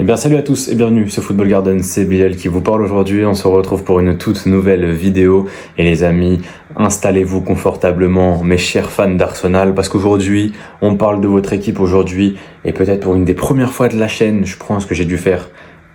Eh bien salut à tous et bienvenue sur Football Garden, c'est Bilal qui vous parle aujourd'hui. On se retrouve pour une toute nouvelle vidéo et les amis, installez-vous confortablement mes chers fans d'Arsenal parce qu'aujourd'hui on parle de votre équipe aujourd'hui et peut-être pour une des premières fois de la chaîne, je pense que j'ai dû faire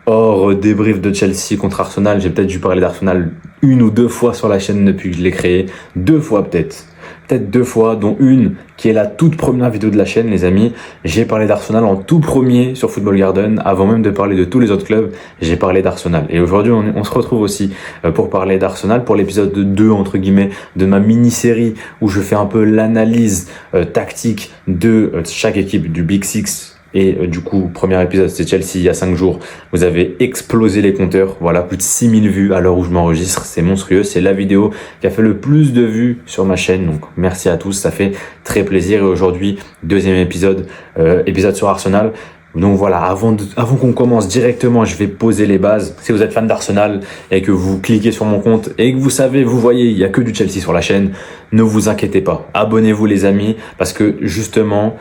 hors débrief de Chelsea contre Arsenal, j'ai peut-être dû parler d'Arsenal une ou deux fois sur la chaîne depuis que je l'ai créé, deux fois peut-être deux fois, dont une qui est la toute première vidéo de la chaîne, les amis. J'ai parlé d'Arsenal en tout premier sur Football Garden, avant même de parler de tous les autres clubs, j'ai parlé d'Arsenal. Et aujourd'hui, on se retrouve aussi pour parler d'Arsenal, pour l'épisode 2, entre guillemets, de ma mini-série, où je fais un peu l'analyse tactique de chaque équipe du Big Six. Et du coup, premier épisode, c'est Chelsea il y a 5 jours. Vous avez explosé les compteurs. Voilà, plus de 6000 vues à l'heure où je m'enregistre. C'est monstrueux. C'est la vidéo qui a fait le plus de vues sur ma chaîne. Donc, merci à tous. Ça fait très plaisir. Et aujourd'hui, deuxième épisode, épisode sur Arsenal. Donc voilà, avant qu'on commence directement, je vais poser les bases. Si vous êtes fan d'Arsenal et que vous cliquez sur mon compte et que vous savez, vous voyez, il y a que du Chelsea sur la chaîne, ne vous inquiétez pas. Abonnez-vous les amis, parce que justement,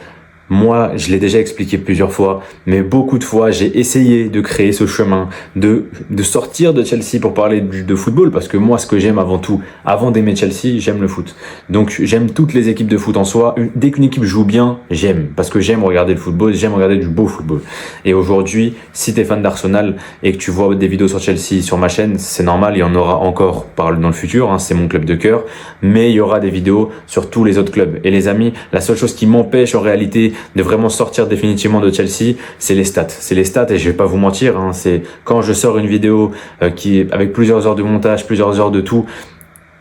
moi, je l'ai déjà expliqué plusieurs fois, mais beaucoup de fois, j'ai essayé de créer ce chemin, de sortir de Chelsea pour parler de football, parce que moi, ce que j'aime avant tout, avant d'aimer Chelsea, j'aime le foot. Donc, j'aime toutes les équipes de foot en soi. Dès qu'une équipe joue bien, j'aime, parce que j'aime regarder le football, j'aime regarder du beau football. Et aujourd'hui, si t'es fan d'Arsenal et que tu vois des vidéos sur Chelsea sur ma chaîne, c'est normal, il y en aura encore dans le futur, hein, c'est mon club de cœur, mais il y aura des vidéos sur tous les autres clubs. Et les amis, la seule chose qui m'empêche en réalité de vraiment sortir définitivement de Chelsea, c'est les stats. C'est les stats et je vais pas vous mentir, hein, c'est quand je sors une vidéo qui est avec plusieurs heures de montage, plusieurs heures de tout,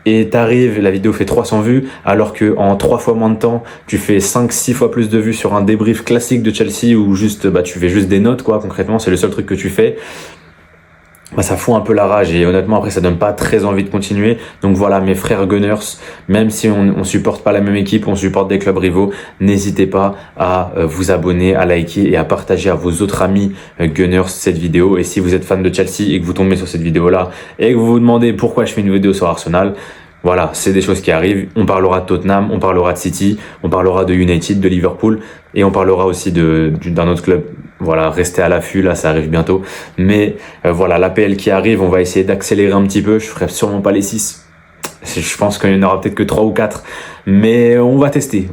et t'arrives, la vidéo fait 300 vues, alors que en 3 fois moins de temps, tu fais 5-6 fois plus de vues sur un débrief classique de Chelsea où juste, tu fais juste des notes, quoi, concrètement, c'est le seul truc que tu fais. Ça fout un peu la rage et honnêtement après ça donne pas très envie de continuer. Donc voilà, mes frères Gunners, même si on supporte pas la même équipe, on supporte des clubs rivaux, n'hésitez pas à vous abonner, à liker et à partager à vos autres amis Gunners cette vidéo. Et si vous êtes fan de Chelsea et que vous tombez sur cette vidéo là et que vous vous demandez pourquoi je fais une vidéo sur Arsenal, voilà, c'est des choses qui arrivent. On parlera de Tottenham, on parlera de City, on parlera de United, de Liverpool et on parlera aussi d'un autre club. Voilà, restez à l'affût, là, ça arrive bientôt. Mais voilà, l'APL qui arrive, on va essayer d'accélérer un petit peu. Je ferai sûrement pas les 6. Je pense qu'il y en aura peut-être que 3 ou 4. Mais on va tester.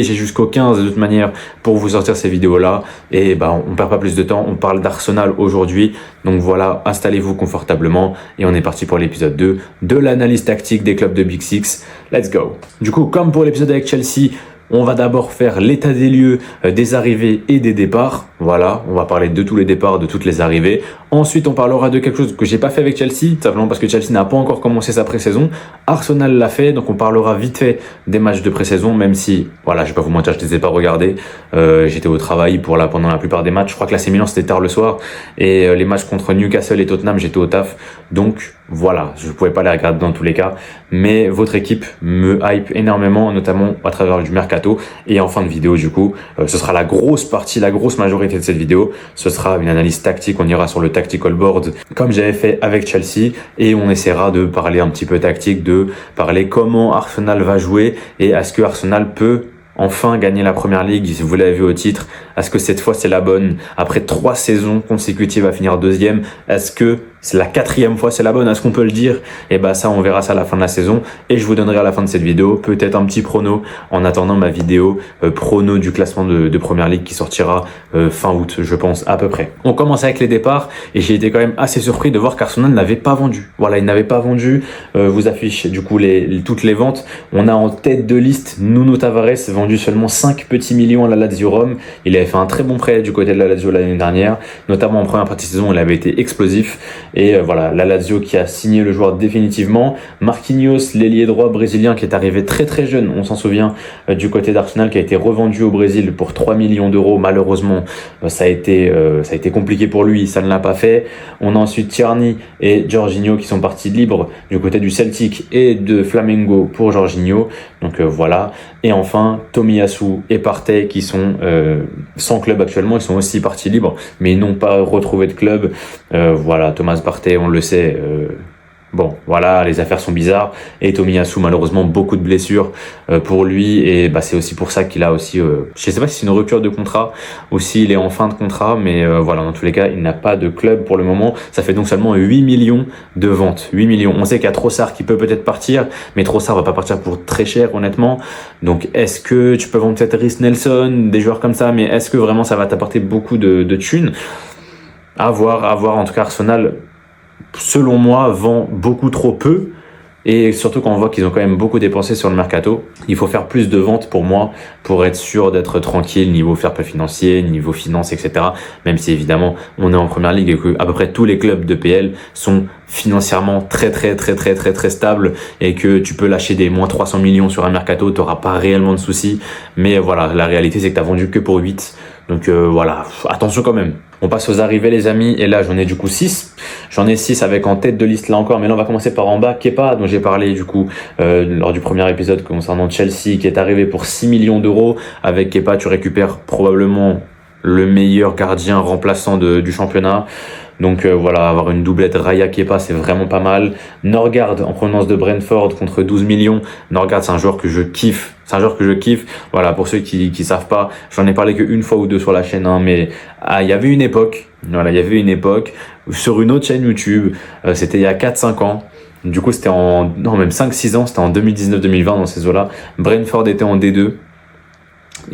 J'ai jusqu'au 15 de toute manière pour vous sortir ces vidéos-là. Et on perd pas plus de temps. On parle d'Arsenal aujourd'hui. Donc voilà, installez-vous confortablement. Et on est parti pour l'épisode 2 de l'analyse tactique des clubs de Big Six. Let's go. Du coup, comme pour l'épisode avec Chelsea, on va d'abord faire l'état des lieux des arrivées et des départs. Voilà, on va parler de tous les départs, de toutes les arrivées. Ensuite, on parlera de quelque chose que j'ai pas fait avec Chelsea, simplement parce que Chelsea n'a pas encore commencé sa pré-saison. Arsenal l'a fait, donc on parlera vite fait des matchs de pré-saison, même si, voilà, je vais pas vous mentir, je les ai pas regardés. J'étais au travail pendant la plupart des matchs. Je crois que l'AC Milan c'était tard le soir et les matchs contre Newcastle et Tottenham, j'étais au taf. Donc voilà, je pouvais pas les regarder dans tous les cas. Mais votre équipe me hype énormément, notamment à travers du mercato. Et en fin de vidéo, du coup, ce sera la grosse partie, la grosse majorité de cette vidéo. Ce sera une analyse tactique. On ira sur le tactical board comme j'avais fait avec Chelsea et on essaiera de parler un petit peu tactique, de parler comment Arsenal va jouer et est-ce que Arsenal peut enfin gagner la première ligue. Si vous l'avez vu au titre, est-ce que cette fois c'est la bonne? Après 3 saisons consécutives à finir deuxième, est-ce que c'est la 4e fois c'est la bonne? Est-ce qu'on peut le dire? Et ça on verra ça à la fin de la saison et je vous donnerai à la fin de cette vidéo peut-être un petit prono en attendant ma vidéo prono du classement de première ligue qui sortira fin août, je pense à peu près. On commence avec les départs et j'ai été quand même assez surpris de voir qu'Arsenal n'avait pas vendu. Voilà, il n'avait pas vendu. Vous affiche du coup toutes les ventes. On a en tête de liste Nuno Tavares, vendu seulement 5 petits millions à la Lazio Rome. Il avait fait un très bon prêt du côté de la Lazio l'année dernière, notamment en première partie de saison, il avait été explosif. Et voilà, la Lazio qui a signé le joueur définitivement. Marquinhos, l'ailier droit brésilien qui est arrivé très très jeune, on s'en souvient, du côté d'Arsenal, qui a été revendu au Brésil pour 3 millions d'euros. Malheureusement, ça a été compliqué pour lui, ça ne l'a pas fait. On a ensuite Tierney et Jorginho qui sont partis libres du côté du Celtic et de Flamengo pour Jorginho. Donc voilà. Et enfin, Tomiyasu et Partey qui sont sans club actuellement, ils sont aussi partis libres, mais ils n'ont pas retrouvé de club. Voilà, Thomas Partey, on le sait, Bon, voilà, les affaires sont bizarres. Et Tomiyasu, malheureusement, beaucoup de blessures pour lui. Et bah, c'est aussi pour ça qu'il a aussi... je sais pas si c'est une rupture de contrat ou s'il est en fin de contrat. Mais voilà, dans tous les cas, il n'a pas de club pour le moment. Ça fait donc seulement 8 millions de ventes. 8 millions. On sait qu'il y a Trossard qui peut peut-être partir. Mais Trossard va pas partir pour très cher, honnêtement. Donc, est-ce que tu peux vendre peut-être Reiss Nelson, des joueurs comme ça. Mais est-ce que vraiment ça va t'apporter beaucoup de thunes? À voir. En tout cas, Arsenal, selon moi, vend beaucoup trop peu. Et surtout quand on voit qu'ils ont quand même beaucoup dépensé sur le mercato, il faut faire plus de ventes pour moi, pour être sûr d'être tranquille niveau fair play financier, niveau finance, etc. Même si évidemment on est en première ligue et que à peu près tous les clubs de PL sont financièrement très stables et que tu peux lâcher des moins 300 millions sur un mercato, tu n'auras pas réellement de soucis. Mais voilà, la réalité c'est que tu as vendu que pour 8. Donc voilà, attention quand même. On passe aux arrivées les amis, et là j'en ai du coup 6. J'en ai 6 avec en tête de liste là encore, mais là on va commencer par en bas, Kepa, dont j'ai parlé du coup lors du premier épisode concernant Chelsea, qui est arrivé pour 6 millions d'euros. Avec Kepa, tu récupères probablement le meilleur gardien remplaçant du championnat. Donc voilà, avoir une doublette Raya Kepa, c'est vraiment pas mal. Norgard en provenance de Brentford contre 12 millions. Norgard, c'est un joueur que je kiffe. Voilà, pour ceux qui savent pas, j'en ai parlé qu'une fois ou deux sur la chaîne, hein, mais il y avait une époque, sur une autre chaîne YouTube, c'était il y a 4-5 ans. Du coup, même 5-6 ans, c'était en 2019-2020 dans ces eaux-là. Brentford était en D2.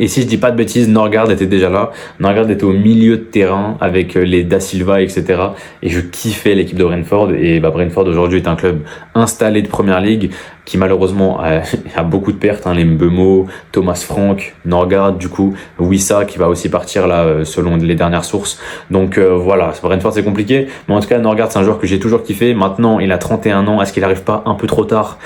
Et si je dis pas de bêtises, Norgard était déjà là. Norgard était au milieu de terrain avec les Da Silva, etc. Et je kiffais l'équipe de Brentford. Et Brentford aujourd'hui est un club installé de première ligue qui malheureusement a beaucoup de pertes, hein, les Mbeumo, Thomas Frank, Norgard, du coup, Wissa qui va aussi partir là selon les dernières sources. Donc voilà, Brentford c'est compliqué, mais en tout cas Norgard c'est un joueur que j'ai toujours kiffé. Maintenant il a 31 ans, est-ce qu'il arrive pas un peu trop tard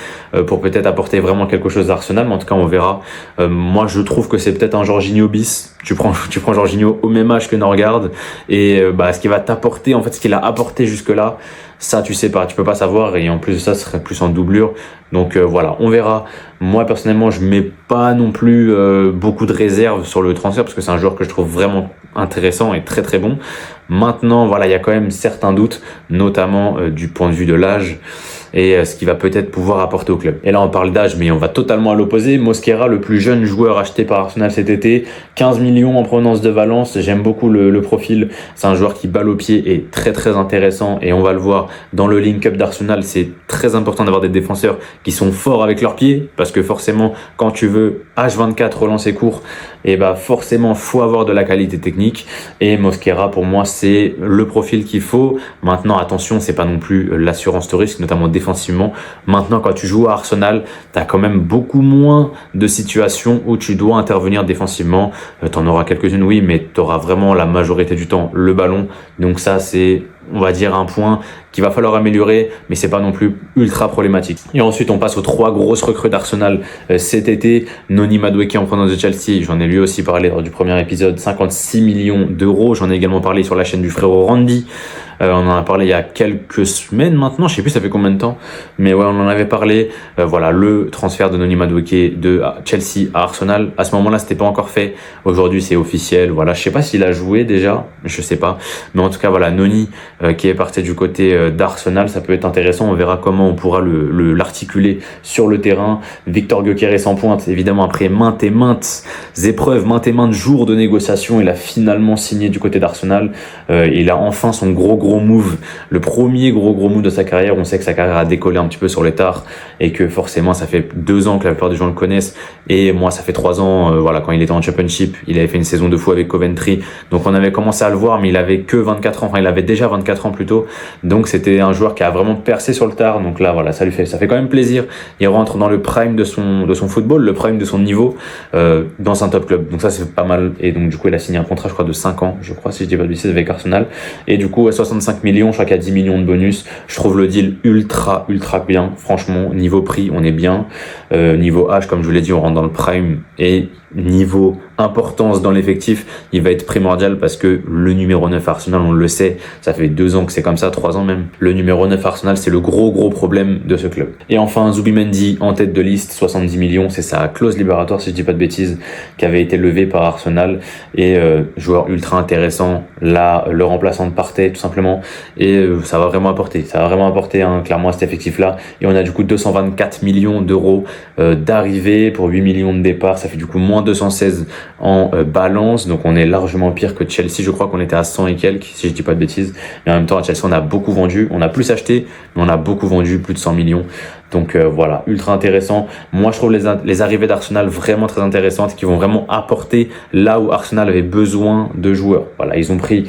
pour peut-être apporter vraiment quelque chose d'Arsenal? Mais en tout cas on verra. Moi je trouve que c'est peut-être un Jorginho bis. Tu prends Jorginho au même âge que Norgard et ce qu'il va t'apporter, en fait ce qu'il a apporté jusque là, ça tu sais pas, tu peux pas savoir, et en plus de ça ce serait plus en doublure. Donc voilà, on verra. Moi personnellement je mets pas non plus beaucoup de réserves sur le transfert parce que c'est un joueur que je trouve vraiment intéressant et très très bon. Maintenant voilà, il y a quand même certains doutes, notamment du point de vue de l'âge et ce qu'il va peut-être pouvoir apporter au club. Et là on parle d'âge, mais on va totalement à l'opposé. Mosquera, le plus jeune joueur acheté par Arsenal cet été, 15 millions en provenance de Valence. J'aime beaucoup le profil, c'est un joueur qui balle au pied et très très intéressant, et on va le voir dans le link-up d'Arsenal. C'est très important d'avoir des défenseurs qui sont forts avec leurs pieds, parce que forcément quand tu veux H24 relancer court, et forcément faut avoir de la qualité technique, et Mosquera pour moi c'est le profil qu'il faut. Maintenant attention, c'est pas non plus l'assurance de risque, notamment défensivement. Maintenant quand tu joues à Arsenal, t'as quand même beaucoup moins de situations où tu dois intervenir défensivement. T'en auras quelques-unes, oui, mais t'auras vraiment la majorité du temps le ballon. Donc ça c'est, on va dire, un point qu'il va falloir améliorer, mais c'est pas non plus ultra problématique. Et ensuite on passe aux 3 grosses recrues d'Arsenal cet été. Noni Madueke en provenance de Chelsea, j'en ai lui aussi parlé lors du premier épisode, 56 millions d'euros. J'en ai également parlé sur la chaîne du frérot Randy. On en a parlé il y a quelques semaines maintenant, je sais plus ça fait combien de temps, mais ouais, on en avait parlé. Voilà, le transfert de Noni Madueke de Chelsea à Arsenal. À ce moment-là, c'était pas encore fait. Aujourd'hui, c'est officiel. Voilà, je sais pas s'il a joué déjà, je sais pas, mais en tout cas, voilà, Noni qui est parti du côté d'Arsenal, ça peut être intéressant. On verra comment on pourra l'articuler sur le terrain. Victor Gyökeres en pointe, évidemment, après maintes épreuves, maintes jours de négociation, il a finalement signé du côté d'Arsenal. Il a enfin son gros move, le premier gros move de sa carrière. On sait que sa carrière a décollé un petit peu sur les tards et que forcément ça fait 2 ans que la plupart des gens le connaissent, et moi ça fait 3 ans, voilà, quand il était en Championship, il avait fait une saison de fou avec Coventry, donc on avait commencé à le voir, mais il avait que 24 ans, enfin il avait déjà 24 ans plutôt, donc c'était un joueur qui a vraiment percé sur le tard. Donc là voilà, ça fait quand même plaisir, il rentre dans le prime de son football, le prime de son niveau dans un top club, donc ça c'est pas mal. Et donc du coup il a signé un contrat, je crois, de 5 ans, je crois, si je dis pas de bêtises, avec Arsenal, et du coup 65 millions, je crois qu'il y a 10 millions de bonus. Je trouve le deal ultra bien, franchement. Niveau prix on est bien, niveau âge comme je vous l'ai dit on rentre dans le prime, et niveau importance dans l'effectif, il va être primordial parce que le numéro 9 Arsenal, on le sait, ça fait 2 ans que c'est comme ça, 3 ans même. Le numéro 9 Arsenal, c'est le gros problème de ce club. Et enfin, Zubimendi en tête de liste, 70 millions, c'est sa clause libératoire, si je dis pas de bêtises, qui avait été levée par Arsenal. Et joueur ultra intéressant, là, le remplaçant de Partey, tout simplement. Et ça va vraiment apporter, clairement, à cet effectif-là. Et on a du coup 224 millions d'euros d'arrivée pour 8 millions de départ, ça fait du coup moins 216 en balance, donc on est largement pire que Chelsea. Je crois qu'on était à 100 et quelques, si je dis pas de bêtises, mais en même temps à Chelsea on a beaucoup vendu, on a plus acheté mais on a beaucoup vendu, plus de 100 millions. Donc voilà, ultra intéressant. Moi je trouve les arrivées d'Arsenal vraiment très intéressantes, qui vont vraiment apporter là où Arsenal avait besoin de joueurs. Voilà, ils ont pris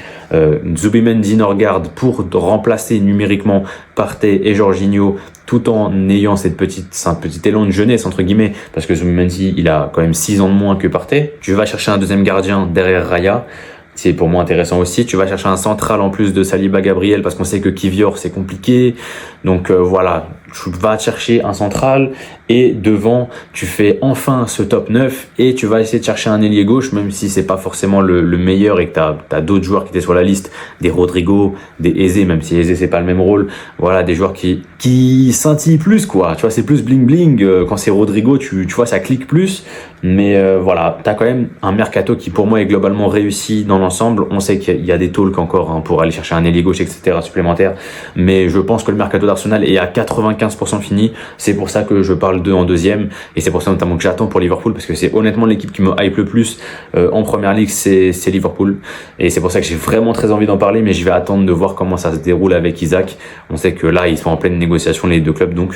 Zubimendi, Norgard pour remplacer numériquement Partey et Jorginho, tout en ayant un petit élan de jeunesse entre guillemets, parce que Zubimendi il a quand même 6 ans de moins que Partey. Tu vas chercher un deuxième gardien derrière Raya, c'est pour moi intéressant aussi. Tu vas chercher un central en plus de Saliba, Gabriel, parce qu'on sait que Kivior c'est compliqué. Donc voilà, tu vas chercher un central et devant tu fais enfin ce top 9 et tu vas essayer de chercher un ailier gauche, même si c'est pas forcément le meilleur et que t'as d'autres joueurs qui étaient sur la liste, des Rodrigo, des Eze, même si Eze c'est pas le même rôle. Voilà, des joueurs qui scintillent plus quoi. Tu vois, c'est plus bling bling. Quand c'est Rodrigo, tu vois, ça clique plus. Mais voilà, t'as quand même un mercato qui pour moi est globalement réussi dans l'ensemble. On sait qu'il y a des talks encore pour aller chercher un ailier gauche, etc. supplémentaire. Mais je pense que le mercato d'Arsenal est à 95% fini. C'est pour ça que je parle d'eux en deuxième. Et c'est pour ça notamment que j'attends pour Liverpool, parce que c'est honnêtement l'équipe qui me hype le plus en première ligue, c'est Liverpool. Et c'est pour ça que j'ai vraiment très envie d'en parler, mais je vais attendre de voir comment ça se déroule avec Isaac. On sait que là, ils sont en pleine négociation, les deux clubs. Donc,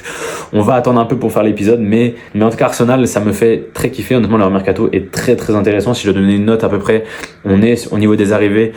on va attendre un peu pour faire l'épisode. Mais en tout cas, Arsenal, ça me fait très kiffer. Honnêtement, leur mercato est très très intéressant. Si je dois donner une note à peu près, on est au niveau des arrivées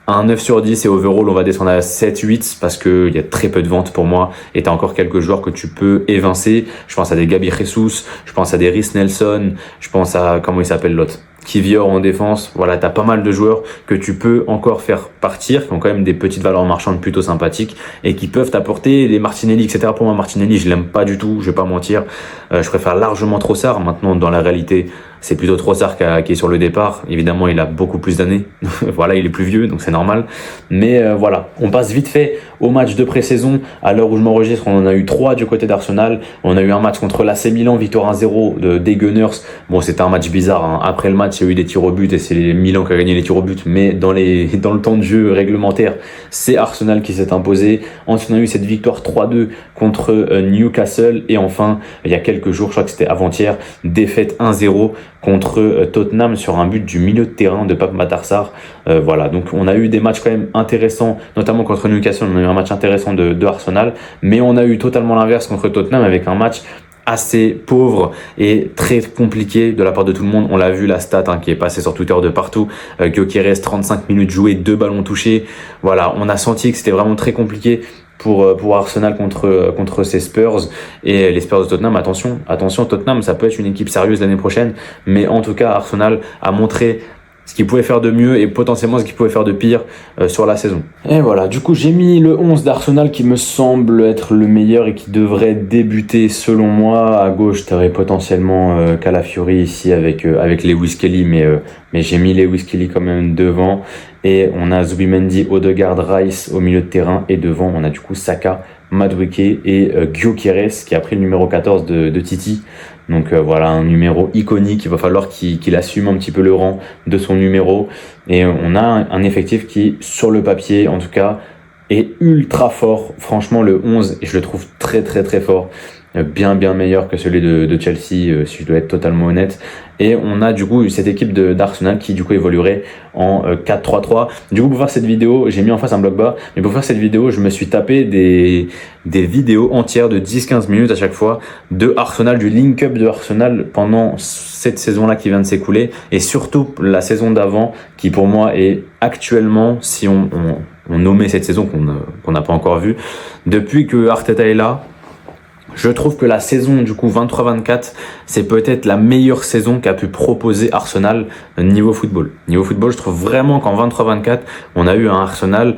un 9 sur 10 et overall on va descendre à 7-8 parce qu'il y a très peu de ventes pour moi et tu as encore quelques joueurs que tu peux évincer. Je pense à des Gabi Jesus, je pense à des Rhys Nelson, je pense à, comment il s'appelle l'autre, Kivior en défense. Voilà, t'as pas mal de joueurs que tu peux encore faire partir, qui ont quand même des petites valeurs marchandes plutôt sympathiques et qui peuvent t'apporter. Les Martinelli, etc. Pour moi, Martinelli, je l'aime pas du tout, je vais pas mentir. Je préfère largement Trossard. Maintenant, dans la réalité, c'est plutôt Trossard qui est sur le départ. Évidemment, il a beaucoup plus d'années. Voilà, il est plus vieux, donc c'est normal. Mais voilà, on passe vite fait au match de pré-saison. À l'heure où je m'enregistre, on en a eu 3 du côté d'Arsenal. On a eu un match contre l'AC Milan, victoire 1-0 des Gunners. Bon, c'était un match bizarre, hein. Après le match, il y a eu des tirs au but et c'est Milan qui a gagné les tirs au but. Mais dans le temps de jeu réglementaire, c'est Arsenal qui s'est imposé. Ensuite, on a eu cette victoire 3-2 contre Newcastle. Et enfin, il y a quelques jours, je crois que c'était avant-hier, défaite 1-0 contre Tottenham sur un but du milieu de terrain de Pape Matar Sarr. Voilà, donc on a eu des matchs quand même intéressants, notamment contre Newcastle, on a eu un match intéressant de Arsenal, mais on a eu totalement l'inverse contre Tottenham avec un match assez pauvre et très compliqué de la part de tout le monde. On l'a vu, la stat qui est passée sur Twitter de partout. Gyökeres, 35 minutes jouées, 2 ballons touchés. Voilà, on a senti que c'était vraiment très compliqué pour Arsenal contre ces Spurs et les Spurs de Tottenham. Attention, Tottenham, ça peut être une équipe sérieuse l'année prochaine, mais en tout cas, Arsenal a montré ce qu'il pouvait faire de mieux et potentiellement ce qu'il pouvait faire de pire sur la saison. Et voilà, du coup j'ai mis le 11 d'Arsenal qui me semble être le meilleur et qui devrait débuter selon moi. À gauche, tu aurais potentiellement Calafiori ici avec Lewis Kelly, mais j'ai mis Lewis Kelly quand même devant. Et on a Zubimendi, Odegaard, Rice au milieu de terrain. Et devant, on a du coup Saka, Madueke et Gyökeres qui a pris le numéro 14 de Titi. Donc voilà, un numéro iconique. Il va falloir qu'il assume un petit peu le rang de son numéro. Et on a un effectif qui, sur le papier en tout cas, est ultra fort. Franchement, le 11, je le trouve très très très fort. Bien meilleur que celui de Chelsea, si je dois être totalement honnête. Et on a du coup cette équipe d'Arsenal qui du coup évoluerait en 4-3-3. Du coup, pour faire cette vidéo, j'ai mis en face un bloc bas, mais pour faire cette vidéo, je me suis tapé des vidéos entières de 10-15 minutes à chaque fois de Arsenal, du link-up de Arsenal pendant cette saison-là qui vient de s'écouler, et surtout la saison d'avant, qui pour moi est actuellement, si on nommait cette saison qu'on n'a pas encore vue, depuis que Arteta est là, Je trouve que la saison du coup 23-24, c'est peut-être la meilleure saison qu'a pu proposer Arsenal niveau football. Niveau football, je trouve vraiment qu'en 23-24, on a eu un Arsenal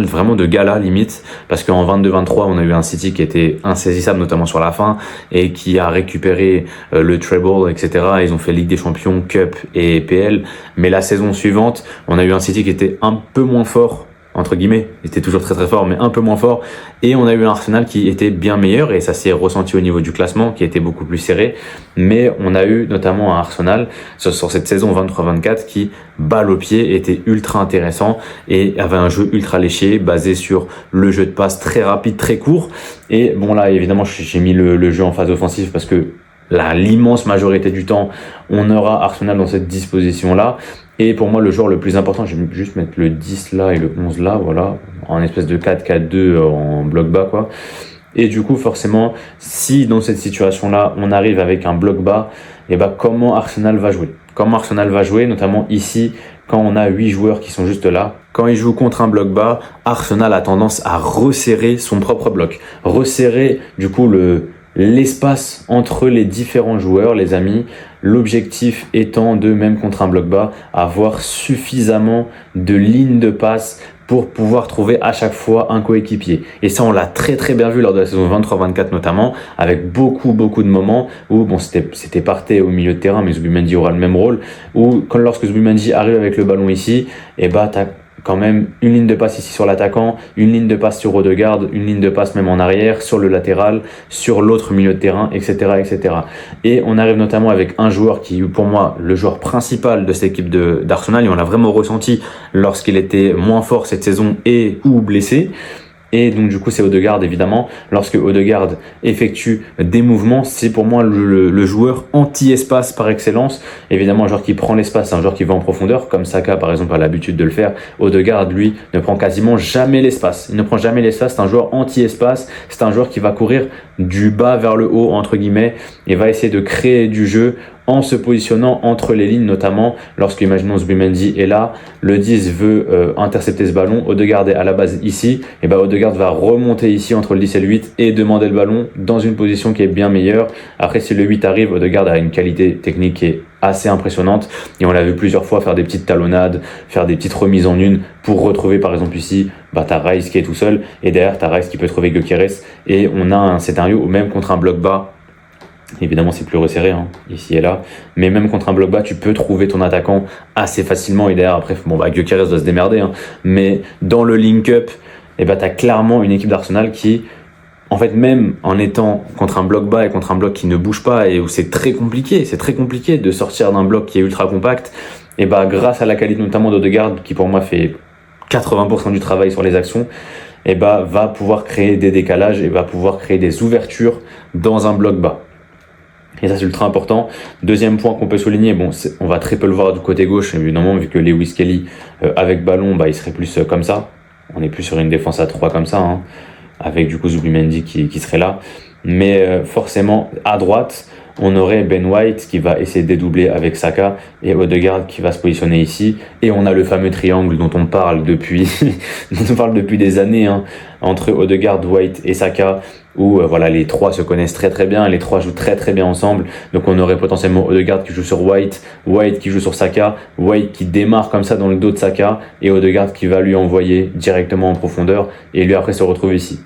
vraiment de gala limite, parce qu'en 22-23, on a eu un City qui était insaisissable, notamment sur la fin, et qui a récupéré le treble, etc. Ils ont fait Ligue des Champions, Cup et PL. Mais la saison suivante, on a eu un City qui était un peu moins fort, entre guillemets, il était toujours très très fort, mais un peu moins fort, et on a eu un Arsenal qui était bien meilleur, et ça s'est ressenti au niveau du classement, qui était beaucoup plus serré, mais on a eu notamment un Arsenal sur cette saison 23-24 qui, balle au pied, était ultra intéressant, et avait un jeu ultra léché, basé sur le jeu de passe très rapide, très court, et bon là évidemment j'ai mis le jeu en phase offensive, parce que l'immense majorité du temps, on aura Arsenal dans cette disposition-là. Et pour moi, le joueur le plus important, je vais juste mettre le 10 là et le 11 là, voilà, en espèce de 4-4-2 en bloc bas, quoi. Et du coup, forcément, si dans cette situation-là, on arrive avec un bloc bas, et ben comment Arsenal va jouer? Comment Arsenal va jouer, notamment ici, quand on a 8 joueurs qui sont juste là. Quand il joue contre un bloc bas, Arsenal a tendance à resserrer son propre bloc. Resserrer, du coup, l'espace entre les différents joueurs, les amis. L'objectif étant de, même contre un bloc bas, avoir suffisamment de lignes de passe pour pouvoir trouver à chaque fois un coéquipier. Et ça, on l'a très très bien vu lors de la saison 23-24 notamment, avec beaucoup de moments où, bon, c'était Partey au milieu de terrain, mais Zubimendi aura le même rôle, où lorsque Zubimendi arrive avec le ballon ici, et bah t'as quand même une ligne de passe ici sur l'attaquant, une ligne de passe sur Odegaard, une ligne de passe même en arrière, sur le latéral, sur l'autre milieu de terrain, etc., etc. Et on arrive notamment avec un joueur qui, pour moi, le joueur principal de cette équipe d'Arsenal, et on l'a vraiment ressenti lorsqu'il était moins fort cette saison et ou blessé. Et donc du coup c'est Odegaard évidemment. Lorsque Odegaard effectue des mouvements, c'est pour moi le joueur anti-espace par excellence. Évidemment un joueur qui prend l'espace, c'est un joueur qui va en profondeur, comme Saka par exemple a l'habitude de le faire. Odegaard lui ne prend quasiment jamais l'espace. Il ne prend jamais l'espace, c'est un joueur anti-espace, c'est un joueur qui va courir du bas vers le haut entre guillemets et va essayer de créer du jeu en se positionnant entre les lignes, notamment lorsque, imaginons, Zubimendi est là, le 10 veut intercepter ce ballon, Odegaard est à la base ici, et ben Odegaard va remonter ici entre le 10 et le 8 et demander le ballon dans une position qui est bien meilleure. Après, si le 8 arrive, Odegaard a une qualité technique qui est assez impressionnante, et on l'a vu plusieurs fois faire des petites talonnades, faire des petites remises en une pour retrouver, par exemple ici, t'as Rice qui est tout seul, et derrière t'as Rice qui peut trouver Gyökeres, et on a un scénario où même contre un bloc bas, évidemment c'est plus resserré ici et là, mais même contre un bloc bas tu peux trouver ton attaquant assez facilement, et derrière après Gyökeres doit se démerder, mais dans le link-up t'as clairement une équipe d'Arsenal qui, en fait, même en étant contre un bloc bas et contre un bloc qui ne bouge pas et où c'est très compliqué de sortir d'un bloc qui est ultra compact, grâce à la qualité notamment d'Odegaard qui pour moi fait 80% du travail sur les actions, va pouvoir créer des décalages et va pouvoir créer des ouvertures dans un bloc bas. Et ça c'est ultra important. Deuxième point qu'on peut souligner, on va très peu le voir du côté gauche évidemment, vu que Lewis Kelly avec ballon il serait plus comme ça, on est plus sur une défense à 3 comme ça, avec du coup Zubimendi qui serait là, mais forcément à droite on aurait Ben White qui va essayer de dédoubler avec Saka et Odegaard qui va se positionner ici, et on a le fameux triangle dont on parle depuis des années, entre Odegaard, White et Saka, où les trois se connaissent très très bien, les trois jouent très très bien ensemble. Donc on aurait potentiellement Odegaard qui joue sur White, White qui joue sur Saka, White qui démarre comme ça dans le dos de Saka, et Odegaard qui va lui envoyer directement en profondeur et lui après se retrouve ici.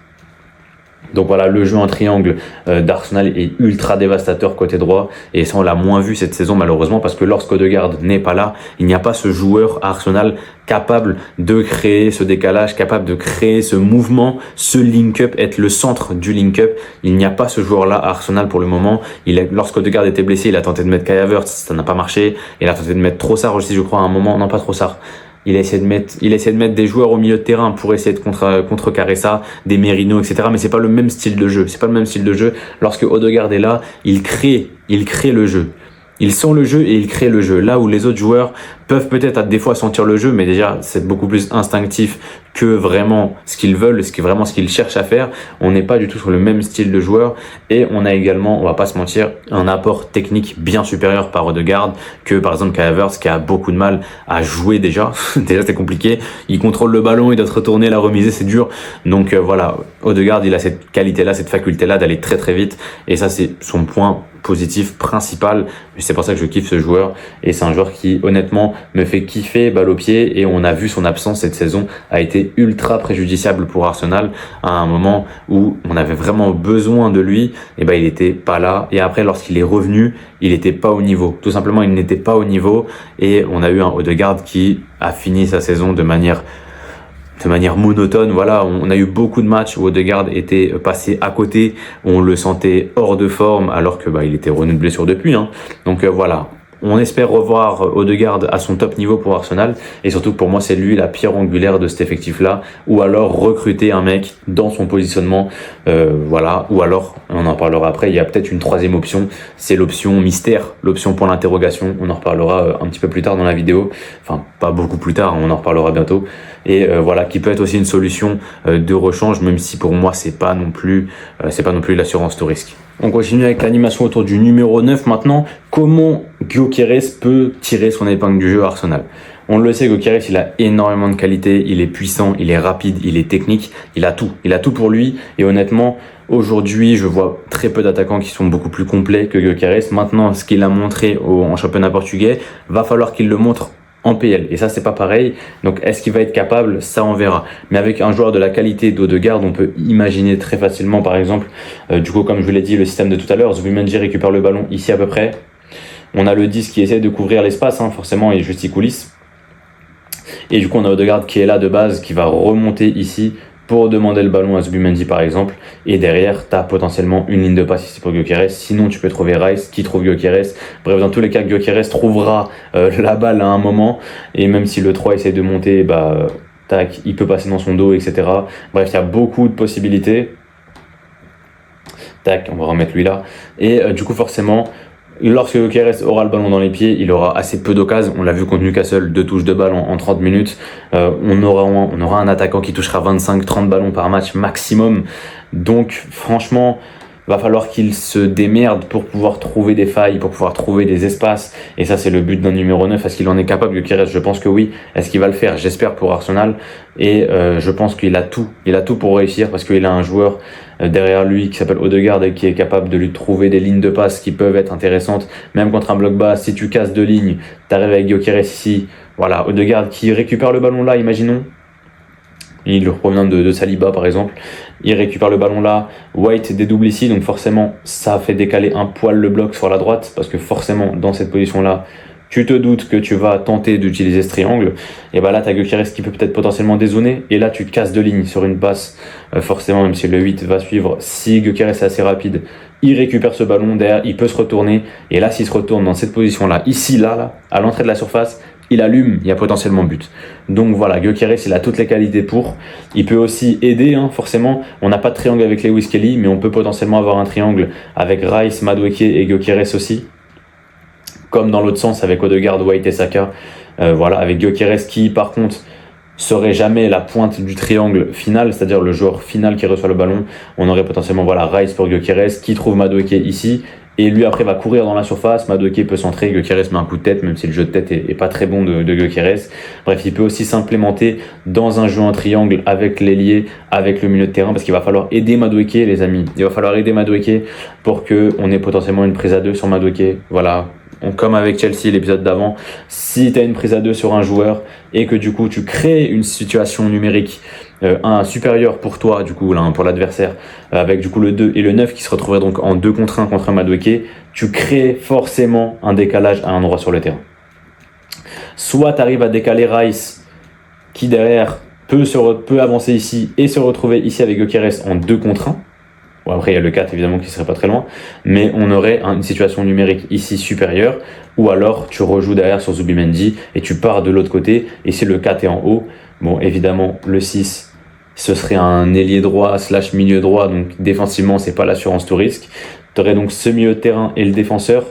Donc voilà, le jeu en triangle d'Arsenal est ultra dévastateur côté droit, et ça on l'a moins vu cette saison malheureusement, parce que lorsque Odegaard n'est pas là, il n'y a pas ce joueur à Arsenal capable de créer ce décalage, capable de créer ce mouvement, ce link-up, être le centre du link-up. Il n'y a pas ce joueur-là à Arsenal pour le moment. Lorsque Odegaard était blessé, il a tenté de mettre Kai Havertz, ça n'a pas marché. Il a tenté de mettre Trossard aussi, je crois, à un moment. Non, pas Trossard. Il a essayé de mettre des joueurs au milieu de terrain pour essayer de contrecarrer ça, des Merino, etc. Mais c'est pas le même style de jeu. Lorsque Odegaard est là, il crée le jeu. Il sent le jeu et il crée le jeu. Là où les autres joueurs peuvent peut-être des fois sentir le jeu, mais déjà c'est beaucoup plus instinctif que vraiment ce qu'ils veulent, vraiment ce qu'ils cherchent à faire. On n'est pas du tout sur le même style de joueur et on a également, on va pas se mentir, un apport technique bien supérieur par Odegaard que par exemple Kai Havertz qui a beaucoup de mal à jouer déjà. Déjà c'est compliqué. Il contrôle le ballon, il doit se retourner, la remiser, c'est dur. Donc voilà, Odegaard il a cette qualité-là, cette faculté-là d'aller très très vite et ça c'est son point positif principal. C'est pour ça que je kiffe ce joueur et c'est un joueur qui honnêtement me fait kiffer balle au pied et on a vu son absence cette saison a été ultra préjudiciable pour Arsenal à un moment où on avait vraiment besoin de lui et il était pas là et après lorsqu'il est revenu il était pas au niveau, tout simplement il n'était pas au niveau et on a eu un Odegaard qui a fini sa saison de manière monotone. Voilà, on a eu beaucoup de matchs où Odegaard était passé à côté, où on le sentait hors de forme alors que il était revenu de blessure depuis. Donc voilà, on espère revoir Odegaard à son top niveau pour Arsenal et surtout pour moi c'est lui la pierre angulaire de cet effectif-là ou alors recruter un mec dans son positionnement, voilà, ou alors on en parlera après, il y a peut-être une troisième option, c'est l'option mystère, l'option pour l'interrogation, on en reparlera un petit peu plus tard dans la vidéo, enfin pas beaucoup plus tard, on en reparlera bientôt et voilà, qui peut être aussi une solution de rechange même si pour moi c'est pas non plus l'assurance tout risque. On continue avec l'animation autour du numéro 9 maintenant. Comment Gyökeres peut tirer son épingle du jeu à Arsenal? On le sait, Gyökeres, il a énormément de qualité, il est puissant, il est rapide, il est technique, il a tout pour lui. Et honnêtement, aujourd'hui, je vois très peu d'attaquants qui sont beaucoup plus complets que Gyökeres. Maintenant, ce qu'il a montré en championnat portugais, va falloir qu'il le montre en PL. Et ça, c'est pas pareil. Donc, est-ce qu'il va être capable? Ça, on verra. Mais avec un joueur de la qualité d'Odegaard, on peut imaginer très facilement, par exemple, du coup, comme je vous l'ai dit, le système de tout à l'heure, Zubimendi récupère le ballon ici à peu près. On a le 10 qui essaie de couvrir l'espace, forcément, il est juste, il coulisse. Et du coup, on a Odegaard qui est là de base, qui va remonter ici pour demander le ballon à Zubimendi par exemple, et derrière tu as potentiellement une ligne de passe ici pour Gyökeres, sinon tu peux trouver Rice qui trouve Gyökeres, bref dans tous les cas Gyökeres trouvera la balle à un moment, et même si le 3 essaie de monter, tac, il peut passer dans son dos, etc. Bref, il y a beaucoup de possibilités. Tac, on va remettre lui là, et du coup forcément, lorsque Gyökeres aura le ballon dans les pieds, il aura assez peu d'occasions. On l'a vu contre Newcastle, 2 touches de ballon en 30 minutes. On aura un attaquant qui touchera 25-30 ballons par match maximum. Donc franchement, va falloir qu'il se démerde pour pouvoir trouver des failles, pour pouvoir trouver des espaces. Et ça, c'est le but d'un numéro 9. Est-ce qu'il en est capable, Gyökeres? Je pense que oui. Est-ce qu'il va le faire? J'espère pour Arsenal. Et je pense qu'il a tout. Il a tout pour réussir parce qu'il a un joueur derrière lui qui s'appelle Odegaard et qui est capable de lui trouver des lignes de passe qui peuvent être intéressantes. Même contre un bloc bas, si tu casses 2 lignes, t'arrives avec Gyökeres ici. Voilà, Odegaard qui récupère le ballon là, imaginons. Il provient de Saliba par exemple, il récupère le ballon là, White dédouble ici, donc forcément ça fait décaler un poil le bloc sur la droite, parce que forcément dans cette position là, tu te doutes que tu vas tenter d'utiliser ce triangle, et là tu as Gyökeres qui peut peut-être potentiellement dézoner, et là tu te casses 2 lignes sur une passe, forcément même si le 8 va suivre, si Gyökeres est assez rapide, il récupère ce ballon derrière, il peut se retourner, et là s'il se retourne dans cette position là, ici là, à l'entrée de la surface, il allume, il y a potentiellement but. Donc voilà, Gyökeres, il a toutes les qualités pour. Il peut aussi aider, forcément. On n'a pas de triangle avec Lewis Kelly, mais on peut potentiellement avoir un triangle avec Rice, Madueke et Gyökeres aussi. Comme dans l'autre sens avec Odegaard, White et Saka. Voilà, avec Gyökeres qui, par contre, serait jamais la pointe du triangle final, c'est-à-dire le joueur final qui reçoit le ballon. On aurait potentiellement Rice pour Gyökeres qui trouve Madueke ici. Et lui après va courir dans la surface, Madueke peut centrer, Gyökeres met un coup de tête, même si le jeu de tête est pas très bon de Gyökeres. Bref, il peut aussi s'implémenter dans un jeu en triangle avec l'ailier, avec le milieu de terrain, parce qu'il va falloir aider Madueke les amis. Il va falloir aider Madueke pour qu'on ait potentiellement une prise à 2 sur Madueke. Voilà, comme avec Chelsea l'épisode d'avant, si tu as une prise à 2 sur un joueur et que du coup tu crées une situation numérique un supérieur pour toi, du coup, là, pour l'adversaire, avec du coup le 2 et le 9 qui se retrouveraient donc en 2 contre 1 contre un Madueke, tu crées forcément un décalage à un endroit sur le terrain. Soit tu arrives à décaler Rice, qui derrière peut avancer ici et se retrouver ici avec Gyökeres en 2 contre 1. Bon, après, il y a le 4 évidemment qui serait pas très loin, mais on aurait une situation numérique ici supérieure, ou alors tu rejoues derrière sur Zubimendi et tu pars de l'autre côté, et si le 4 est en haut, bon, évidemment, le 6, ce serait un ailier droit / milieu droit, donc défensivement, c'est pas l'assurance tout risque. Tu aurais donc ce milieu de terrain et le défenseur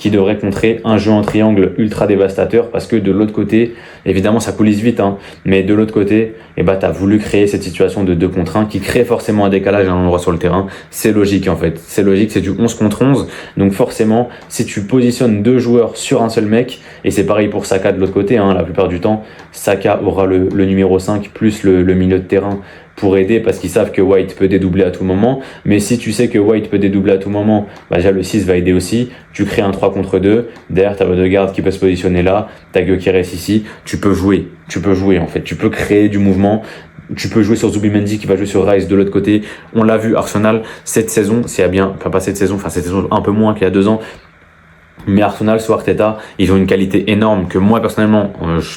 qui devrait contrer un jeu en triangle ultra dévastateur, parce que de l'autre côté, évidemment ça coulisse vite, hein, mais de l'autre côté, tu as voulu créer cette situation de 2 contre 1 qui crée forcément un décalage à un endroit sur le terrain. C'est logique en fait, c'est logique, c'est du 11 contre 11, donc forcément si tu positionnes 2 joueurs sur un seul mec, et c'est pareil pour Saka de l'autre côté, hein, la plupart du temps, Saka aura le numéro 5 plus le milieu de terrain pour aider, parce qu'ils savent que White peut dédoubler à tout moment. Mais si tu sais que White peut dédoubler à tout moment, déjà le 6 va aider aussi. Tu crées un 3 contre 2. Derrière, tu as Odegaard qui peut se positionner là. Tu as Gyökeres ici. Tu peux jouer en fait. Tu peux créer du mouvement. Tu peux jouer sur Zubimendi qui va jouer sur Rice de l'autre côté. On l'a vu, Arsenal, cette saison, pas cette saison un peu moins qu'il y a 2 ans. Mais Arsenal sous Arteta, ils ont une qualité énorme que moi personnellement,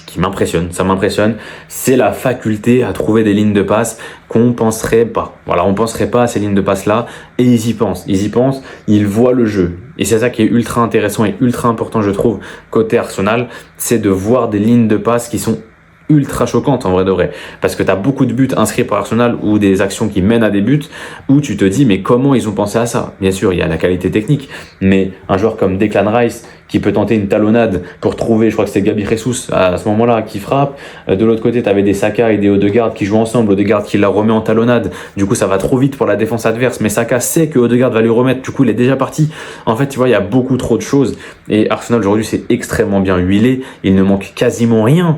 qui m'impressionne, ça m'impressionne, c'est la faculté à trouver des lignes de passe qu'on penserait pas. Voilà, on penserait pas à ces lignes de passe là, et ils y pensent, ils voient le jeu. Et c'est ça qui est ultra intéressant et ultra important, je trouve, côté Arsenal, c'est de voir des lignes de passe qui sont ultra choquante en vrai de vrai, parce que tu as beaucoup de buts inscrits par Arsenal ou des actions qui mènent à des buts où tu te dis mais comment ils ont pensé à ça. Bien sûr il y a la qualité technique, mais un joueur comme Declan Rice qui peut tenter une talonnade pour trouver, je crois que c'était Gabi Jesus à ce moment-là qui frappe, de l'autre côté tu avais des Saka et des Odegaard qui jouent ensemble, Odegaard qui la remet en talonnade, du coup ça va trop vite pour la défense adverse, mais Saka sait que Odegaard va lui remettre, du coup il est déjà parti. En fait tu vois, il y a beaucoup trop de choses, et Arsenal aujourd'hui c'est extrêmement bien huilé, il ne manque quasiment rien.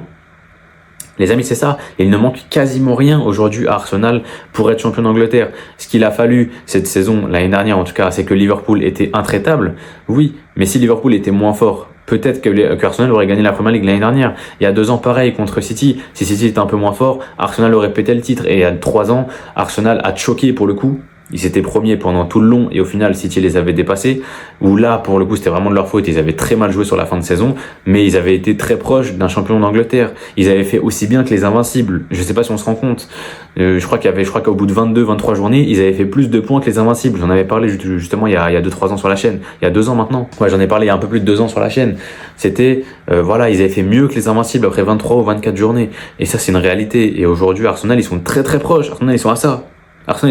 Les amis, c'est ça. Il ne manque quasiment rien aujourd'hui à Arsenal pour être champion d'Angleterre. Ce qu'il a fallu cette saison, l'année dernière en tout cas, c'est que Liverpool était intraitable. Oui, mais si Liverpool était moins fort, peut-être que Arsenal aurait gagné la Premier League l'année dernière. Il y a 2 ans, pareil, contre City. Si City était un peu moins fort, Arsenal aurait pété le titre. Et il y a 3 ans, Arsenal a choqué pour le coup. Ils étaient premiers pendant tout le long et au final City les avait dépassés, où là pour le coup c'était vraiment de leur faute, ils avaient très mal joué sur la fin de saison, mais ils avaient été très proches d'un champion d'Angleterre. Ils avaient fait aussi bien que les Invincibles, je sais pas si on se rend compte, je crois qu'au bout de 22-23 journées ils avaient fait plus de points que les Invincibles. J'en avais parlé justement il y a 2-3 ans sur la chaîne, il y a 2 ans maintenant, ouais j'en ai parlé il y a un peu plus de 2 ans sur la chaîne. C'était voilà, ils avaient fait mieux que les Invincibles après 23 ou 24 journées, et ça c'est une réalité. Et aujourd'hui Arsenal ils sont très très proches, Arsenal ils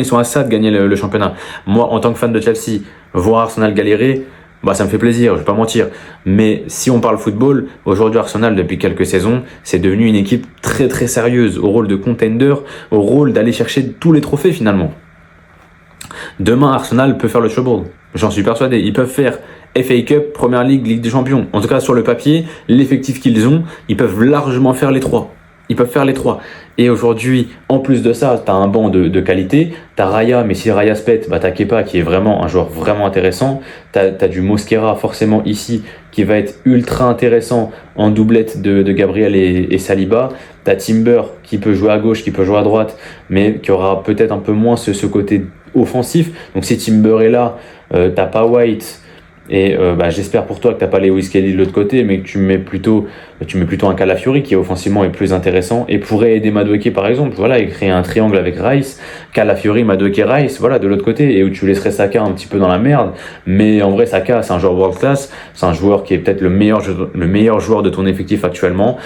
sont à ça de gagner le championnat. Moi, en tant que fan de Chelsea, voir Arsenal galérer, ça me fait plaisir, je vais pas mentir. Mais si on parle football, aujourd'hui Arsenal, depuis quelques saisons, c'est devenu une équipe très très sérieuse, au rôle de contender, au rôle d'aller chercher tous les trophées finalement. Demain, Arsenal peut faire le showball. J'en suis persuadé. Ils peuvent faire FA Cup, Premier League, Ligue des Champions. En tout cas, sur le papier, l'effectif qu'ils ont, ils peuvent largement faire les 3. Et aujourd'hui, en plus de ça, tu as un banc de qualité. Tu as Raya, mais si Raya se pète, tu as Kepa qui est vraiment un joueur vraiment intéressant. Tu as du Mosquera forcément ici qui va être ultra intéressant en doublette de Gabriel et Saliba. Tu as Timber qui peut jouer à gauche, qui peut jouer à droite, mais qui aura peut-être un peu moins ce côté offensif. Donc si Timber est là, t'as pas White. Et j'espère pour toi que t'as pas Lewis Kelly de l'autre côté, mais que tu mets plutôt un Calafiori qui offensivement est plus intéressant et pourrait aider Madueke par exemple. Voilà, et créer un triangle avec Rice, Calafiori, Madueke, Rice, voilà, de l'autre côté, et où tu laisserais Saka un petit peu dans la merde. Mais en vrai, Saka, c'est un joueur world class, c'est un joueur qui est peut-être le meilleur joueur de ton effectif actuellement.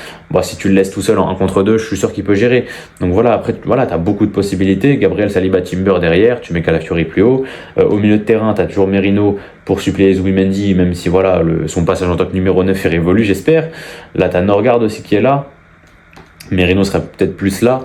Si tu le laisses tout seul en 1 contre 2, je suis sûr qu'il peut gérer. Donc voilà, après, voilà, t'as beaucoup de possibilités. Gabriel, Saliba, Timber derrière, tu mets Calafiori plus haut. Au milieu de terrain, t'as toujours Merino pour suppléer Zubimendi, même si voilà, son passage en tant que numéro 9 est révolu, j'espère. Là, t'as Norgard aussi qui est là. Merino serait peut-être plus là.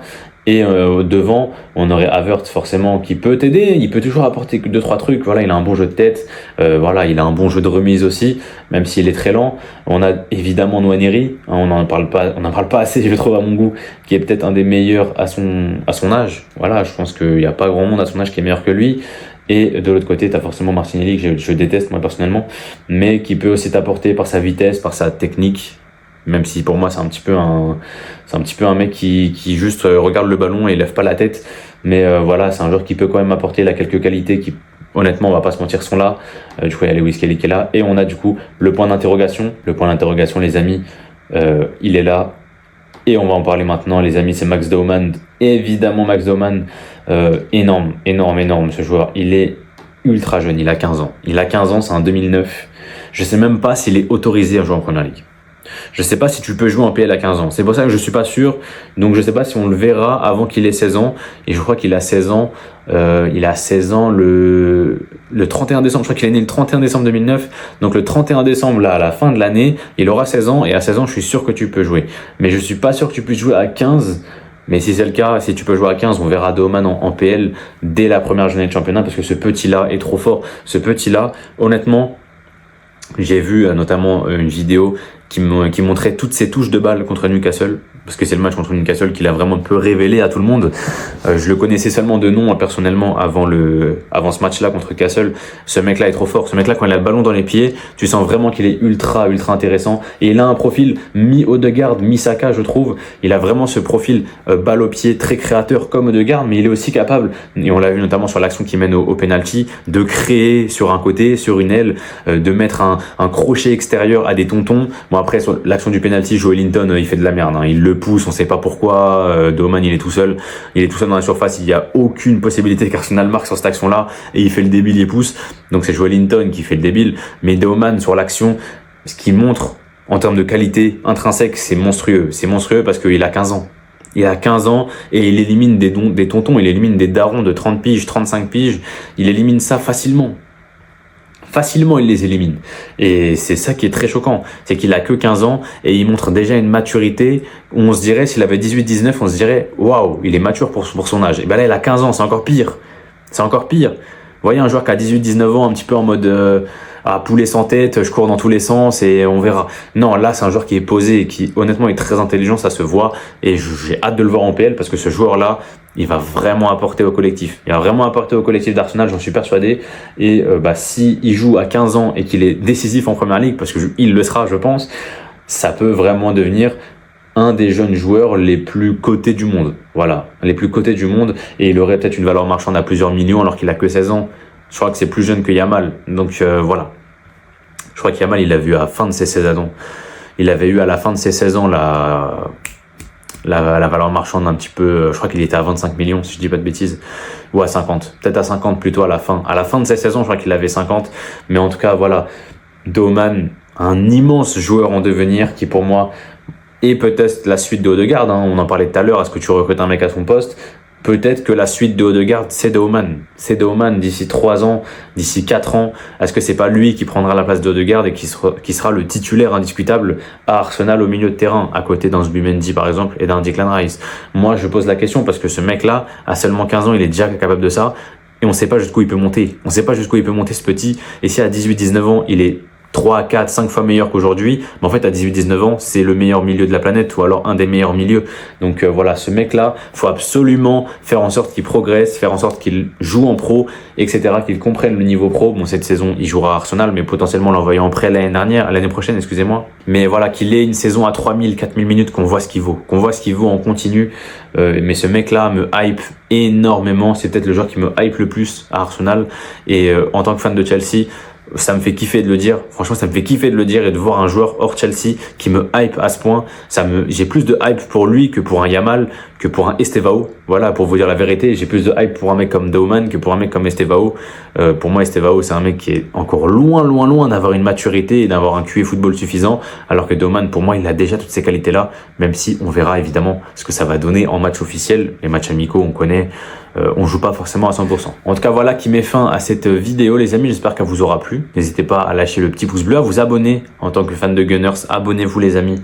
Et devant, on aurait Havertz forcément qui peut t'aider. Il peut toujours apporter 2-3 trucs. Voilà, il a un bon jeu de tête. Voilà, il a un bon jeu de remise aussi, même s'il est très lent. On a évidemment Nwaneri. On n'en parle pas assez, je trouve, à mon goût, qui est peut-être un des meilleurs à son âge. Voilà, je pense qu'il n'y a pas grand monde à son âge qui est meilleur que lui. Et de l'autre côté, tu as forcément Martinelli, que je déteste moi personnellement, mais qui peut aussi t'apporter par sa vitesse, par sa technique, même si pour moi c'est un petit peu un mec qui juste regarde le ballon et lève pas la tête. Mais voilà, c'est un joueur qui peut quand même apporter quelques qualités qui, honnêtement, on va pas se mentir, sont là. Du coup, il y a Lewis Kelly qui est là. Et on a du coup le point d'interrogation. Le point d'interrogation, les amis, il est là. Et on va en parler maintenant, les amis, c'est Max Dauman. Évidemment, Max Dauman, énorme ce joueur. Il est ultra jeune, il a 15 ans. C'est un 2009. Je sais même pas s'il est autorisé à jouer en Premier League. Je sais pas si tu peux jouer en PL à 15 ans. C'est pour ça que je suis pas sûr. Donc je sais pas si on le verra avant qu'il ait 16 ans. Et je crois qu'il a 16 ans. Il a 16 ans le 31 décembre. Je crois qu'il est né le 31 décembre 2009. Donc le 31 décembre, là, à la fin de l'année, il aura 16 ans. Et à 16 ans, je suis sûr que tu peux jouer. Mais je suis pas sûr que tu puisses jouer à 15. Mais si c'est le cas, si tu peux jouer à 15, on verra Dahoman en PL dès la première journée de championnat parce que ce petit-là est trop fort. Ce petit-là, honnêtement, j'ai vu notamment une vidéo qui montrait toutes ses touches de balle contre Newcastle, parce que c'est le match contre Newcastle qu'il a vraiment un peu révélé à tout le monde. Je le connaissais seulement de nom personnellement avant ce match-là contre Castle. Ce mec-là est trop fort. Ce mec-là, quand il a le ballon dans les pieds, tu sens vraiment qu'il est ultra intéressant. Et il a un profil mi-Odegaard, mi-Saka, je trouve. Il a vraiment ce profil balle au pied, très créateur comme Odegaard, mais il est aussi capable, et on l'a vu notamment sur l'action qui mène au penalty, de créer sur un côté, sur une aile, de mettre un crochet extérieur à des tontons. Bon, après, sur l'action du penalty, Joelinton, il fait de la merde, hein. Il le pousse, on sait pas pourquoi. Dahoman, il est tout seul dans la surface. Il y a aucune possibilité qu'Arsenal marque sur cette action-là, et il fait le débile, il pousse. Donc c'est Joelinton qui fait le débile. Mais Dahoman, sur l'action, ce qu'il montre en termes de qualité intrinsèque, c'est monstrueux. C'est monstrueux parce qu'il a 15 ans. Il a 15 ans et il élimine des tontons, il élimine des darons de 30 piges, 35 piges. Il élimine ça facilement. Facilement, il les élimine. Et c'est ça qui est très choquant. C'est qu'il a que 15 ans et il montre déjà une maturité où on se dirait, s'il avait 18-19, on se dirait, waouh, il est mature pour son âge. Et ben là, il a 15 ans, c'est encore pire. C'est encore pire. Vous voyez un joueur qui a 18-19 ans, un petit peu en mode poulet sans tête, je cours dans tous les sens et on verra. Non, là, c'est un joueur qui est posé et qui, honnêtement, est très intelligent, ça se voit. Et j'ai hâte de le voir en PL parce que ce joueur-là, il va vraiment apporter au collectif. Il va vraiment apporter au collectif d'Arsenal, j'en suis persuadé. Et si il joue à 15 ans et qu'il est décisif en Première Ligue, parce qu'il le sera, je pense, ça peut vraiment devenir un des jeunes joueurs les plus cotés du monde. Voilà, les plus cotés du monde. Et il aurait peut-être une valeur marchande à plusieurs millions alors qu'il a que 16 ans. Je crois que c'est plus jeune que Yamal. Donc voilà. Je crois que Yamal, il l'a vu à la fin de ses 16 ans. Il avait eu à la fin de ses 16 ans la valeur marchande un petit peu, je crois qu'il était à 25 millions, si je dis pas de bêtises, ou à 50, peut-être à 50 plutôt à la fin. À la fin de ses 16 ans, je crois qu'il avait 50, mais en tout cas, voilà, Dahoman, un immense joueur en devenir qui pour moi est peut-être la suite de Odegaard, hein. On en parlait tout à l'heure, est-ce que tu recrutes un mec à son poste ? Peut-être que la suite de Odegaard, c'est Dahoman. C'est Dahoman d'ici 3 ans, d'ici 4 ans. Est-ce que c'est pas lui qui prendra la place d'Odegaard et qui sera le titulaire indiscutable à Arsenal au milieu de terrain, à côté d'un Zubimendi par exemple et d'un Declan Rice? Moi, je pose la question parce que ce mec-là, à seulement 15 ans, il est déjà capable de ça. Et on sait pas jusqu'où il peut monter. On sait pas jusqu'où il peut monter ce petit. Et si à 18-19 ans, il est 3, 4, 5 fois meilleur qu'aujourd'hui, mais en fait à 18-19 ans, c'est le meilleur milieu de la planète ou alors un des meilleurs milieux. Donc voilà, ce mec-là, faut absolument faire en sorte qu'il progresse, faire en sorte qu'il joue en pro, etc., qu'il comprenne le niveau pro. Bon, cette saison, il jouera à Arsenal, mais potentiellement l'envoyer en prêt l'année prochaine, excusez-moi. Mais voilà, qu'il ait une saison à 3000, 4000 minutes, qu'on voit ce qu'il vaut, en continu. Mais ce mec-là me hype énormément. C'est peut-être le joueur qui me hype le plus à Arsenal. Et en tant que fan de Chelsea, ça me fait kiffer de le dire. Franchement, ça me fait kiffer de le dire et de voir un joueur hors Chelsea qui me hype à ce point. J'ai plus de hype pour lui que pour un Yamal, que pour un Estevao. Voilà, pour vous dire la vérité, j'ai plus de hype pour un mec comme Dahoman que pour un mec comme Estevao. Pour moi, Estevao, c'est un mec qui est encore loin d'avoir une maturité et d'avoir un QI football suffisant. Alors que Dahoman, pour moi, il a déjà toutes ces qualités-là. Même si on verra évidemment ce que ça va donner en match officiel. Les matchs amicaux, on connaît. On joue pas forcément à 100%. En tout cas, voilà qui met fin à cette vidéo, les amis. J'espère qu'elle vous aura plu. N'hésitez pas à lâcher le petit pouce bleu, à vous abonner en tant que fan de Gunners. Abonnez-vous, les amis.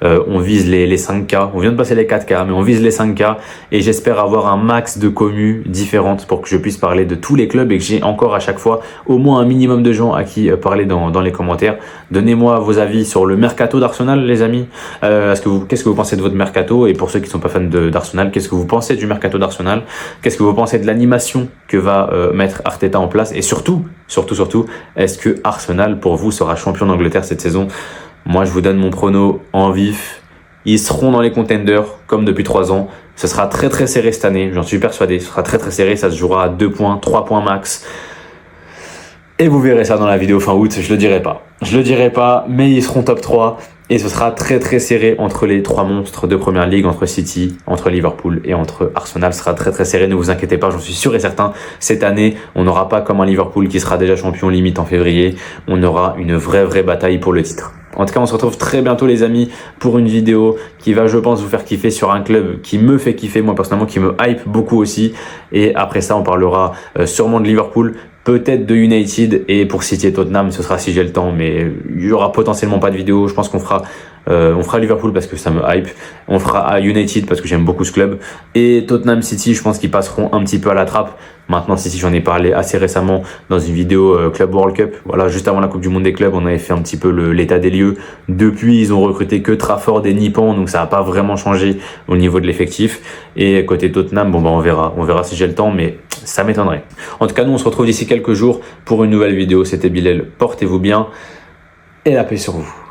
On vise les 5K. On vient de passer les 4K, mais on vise les 5K. Et j'espère avoir un max de commus différentes pour que je puisse parler de tous les clubs et que j'ai encore à chaque fois au moins un minimum de gens à qui parler dans les commentaires. Donnez-moi vos avis sur le mercato d'Arsenal, les amis. Qu'est-ce que vous pensez de votre mercato? Et pour ceux qui sont pas fans d'Arsenal, qu'est-ce que vous pensez du mercato d'Arsenal? Qu'est-ce que vous pensez de l'animation que va mettre Arteta en place? Et surtout, est-ce que Arsenal, pour vous, sera champion d'Angleterre cette saison? Moi, je vous donne mon prono en vif. Ils seront dans les contenders, comme depuis 3 ans. Ce sera très très serré cette année, j'en suis persuadé. Ce sera très très serré, ça se jouera à 2 points, 3 points max. Et vous verrez ça dans la vidéo fin août, je le dirai pas, mais ils seront top 3. Et ce sera très très serré entre les 3 monstres de Première Ligue, entre City, entre Liverpool et entre Arsenal. Ce sera très très serré, ne vous inquiétez pas, j'en suis sûr et certain. Cette année, on n'aura pas comme un Liverpool qui sera déjà champion limite en février. On aura une vraie bataille pour le titre. En tout cas, on se retrouve très bientôt les amis pour une vidéo qui va, je pense, vous faire kiffer sur un club qui me fait kiffer, moi personnellement, qui me hype beaucoup aussi. Et après ça, on parlera sûrement de Liverpool, peut-être de United, et pour City et Tottenham, ce sera si j'ai le temps, mais il y aura potentiellement pas de vidéo. Je pense qu'on fera Liverpool parce que ça me hype, on fera United parce que j'aime beaucoup ce club, et Tottenham City, je pense qu'ils passeront un petit peu à la trappe. Maintenant, City, j'en ai parlé assez récemment dans une vidéo Club World Cup. Voilà, juste avant la Coupe du Monde des clubs, on avait fait un petit peu l'état des lieux. Depuis, ils ont recruté que Trafford et Nipan, donc ça n'a pas vraiment changé au niveau de l'effectif. Et côté Tottenham, bon bah on verra si j'ai le temps, mais ça m'étonnerait. En tout cas, nous on se retrouve d'ici quelques jours pour une nouvelle vidéo. C'était Bilal, portez-vous bien et la paix sur vous.